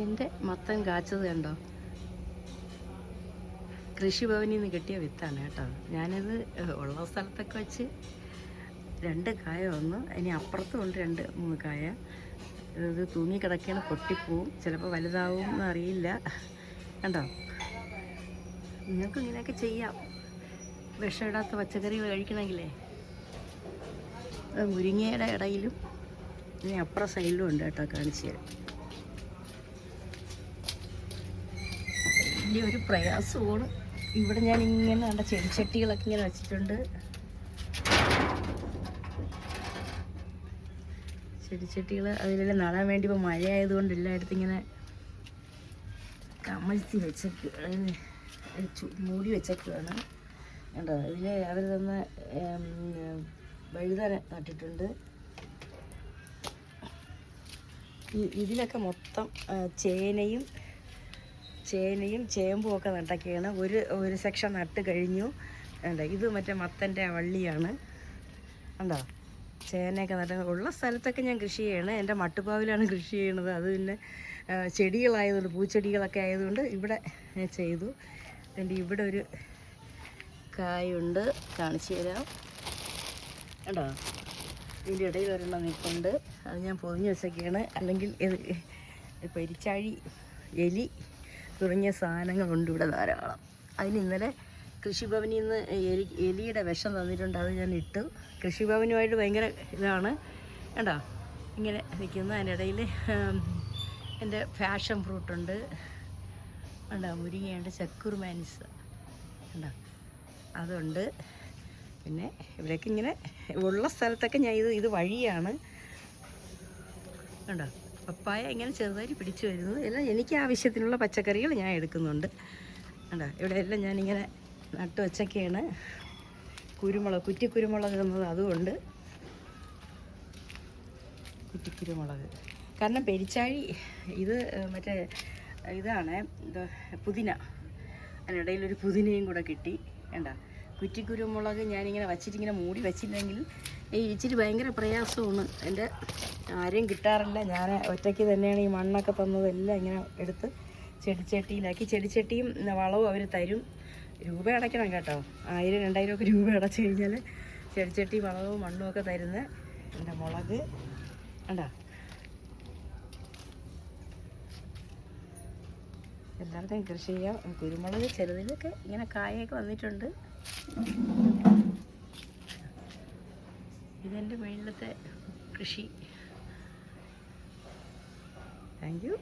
എൻ്റെ മത്തൻ കാച്ചത് കണ്ടോ? കൃഷിഭവനിൽ നിന്ന് കിട്ടിയ വിത്താണ് കേട്ടോ. ഞാനത് ഉള്ള സ്ഥലത്തൊക്കെ വെച്ച് 2 കായ വന്നു. ഇനി അപ്പുറത്തും ഉണ്ട് 2-3 കായ. ഇത് തൂങ്ങിക്കിടക്കുകയാണ്, പൊട്ടിപ്പോവും, ചിലപ്പോൾ വലുതാവും എന്നറിയില്ല. കണ്ടോ? നിങ്ങൾക്കും ഇങ്ങനെയൊക്കെ ചെയ്യാം. വിഷമിടാത്ത പച്ചക്കറികൾ കഴിക്കണമെങ്കിലേ. മുരിങ്ങയുടെ ഇടയിലും ഇനി അപ്പുറം സൈഡിലും ഉണ്ട് കേട്ടോ, കാണിച്ചു തരാം. വലിയൊരു പ്രയാസമാണ്. ഇവിടെ ഞാൻ ഇങ്ങനെ കണ്ട ചെടിച്ചട്ടികളൊക്കെ ഇങ്ങനെ വെച്ചിട്ടുണ്ട്. ചെടിച്ചട്ടികൾ അതിലെല്ലാം നടാൻ വേണ്ടി ഇപ്പോൾ മഴയായതുകൊണ്ട് എല്ലായിടത്തും ഇങ്ങനെ കമഴ്ത്തി വെച്ചേക്കുകയാണ്, മൂടി വെച്ചേക്കുകയാണ്. കണ്ടോ? ഇതിൽ അവർ തന്ന വഴുതന നട്ടിട്ടുണ്ട്. ഇതിലൊക്കെ മൊത്തം ചേനയും ചേമ്പും ഒക്കെ നട്ടൊക്കെയാണ്. ഒരു സെക്ഷൻ നട്ട് കഴിഞ്ഞു. കണ്ടോ? ഇത് മറ്റേ മത്തൻ്റെ വള്ളിയാണ്. കണ്ടോ? ചേനയൊക്കെ നട്ട ഉള്ള സ്ഥലത്തൊക്കെ ഞാൻ കൃഷി ചെയ്യണം. എൻ്റെ മട്ടുപ്പാവിലാണ് കൃഷി ചെയ്യണത്. അത് പിന്നെ ചെടികളായതുകൊണ്ട്, പൂച്ചെടികളൊക്കെ ആയതുകൊണ്ട് ഇവിടെ ചെയ്തു. എൻ്റെ ഇവിടെ ഒരു കായുണ്ട്, കാണിച്ചു തരാം. കണ്ടോ? ഇതിൻ്റെ ഇടയിൽ ഒരെണ്ണം നിൽപ്പുണ്ട്. അത് ഞാൻ പൊതിഞ്ഞ് വെച്ചൊക്കെയാണ്. അല്ലെങ്കിൽ പെരിച്ചാഴി, എലി തുടങ്ങിയ സാധനങ്ങളുണ്ട് ഇവിടെ ധാരാളം. അതിന് ഇന്നലെ കൃഷിഭവനിൽ നിന്ന് എലിയുടെ വിഷം തന്നിട്ടുണ്ട്. അത് ഞാൻ ഇട്ടു. കൃഷിഭവനുമായിട്ട് ഭയങ്കര ഇതാണ്. കണ്ടോ? ഇങ്ങനെ നിൽക്കുന്ന അതിൻ്റെ ഇടയിൽ എൻ്റെ ഫാഷൻ ഫ്രൂട്ടുണ്ട്. കണ്ടോ? മുരിങ്ങയുണ്ട്, ചക്കുർമാനിസ് കണ്ടോ? അതുണ്ട്. പിന്നെ ഇവിടെയൊക്കെ ഇങ്ങനെ ഉള്ള സ്ഥലത്തൊക്കെ ഞാൻ ഇത് വഴിയാണ്. കണ്ടോ? പപ്പായ ഇങ്ങനെ ചെറുതായിട്ട് പിടിച്ചു വരുന്നു. എല്ലാം എനിക്ക് ആവശ്യത്തിനുള്ള പച്ചക്കറികൾ ഞാൻ എടുക്കുന്നുണ്ട്. കണ്ടോ? ഇവിടെ എല്ലാം ഞാനിങ്ങനെ നട്ട് വെച്ചൊക്കെയാണ്. കുരുമുളക്, കുറ്റിക്കുരുമുളക് എന്നത് അതുകൊണ്ട് കുറ്റിക്കുരുമുളക്. കാരണം പെരിച്ചാഴി ഇത് മറ്റേ ഇതാണ്, എന്താ, പുതിന. അതിനിടയിലൊരു പുതിനയും കൂടെ കിട്ടി. കണ്ടോ? കുറ്റിക്കുരുമുളക് ഞാനിങ്ങനെ വച്ചിട്ടിങ്ങനെ മൂടി വെച്ചില്ലെങ്കിൽ ഇച്ചിരി ഭയങ്കര പ്രയാസമാണ്. എൻ്റെ ആരെയും കിട്ടാറില്ല. ഞാൻ ഒറ്റയ്ക്ക് തന്നെയാണ് ഈ മണ്ണൊക്കെ തന്നതെല്ലാം ഇങ്ങനെ എടുത്ത് ചെടിച്ചട്ടിയിലാക്കി. ചെടിച്ചട്ടിയും വളവും അവർ തരും. രൂപ അടയ്ക്കണം കേട്ടോ. 1000-2000 ഒക്കെ രൂപ അടച്ചു കഴിഞ്ഞാൽ ചെടിച്ചട്ടി വളവും മണ്ണും ഒക്കെ തരുന്നത്. എൻ്റെ മുളക് കണ്ടോ? എല്ലാവർക്കും കൃഷി ചെയ്യാം. കുരുമുളക് ചെറുതിലൊക്കെ ഇങ്ങനെ കായൊക്കെ വന്നിട്ടുണ്ട്. ഇതെൻ്റെ മുകളിലത്തെ കൃഷി. Thank you.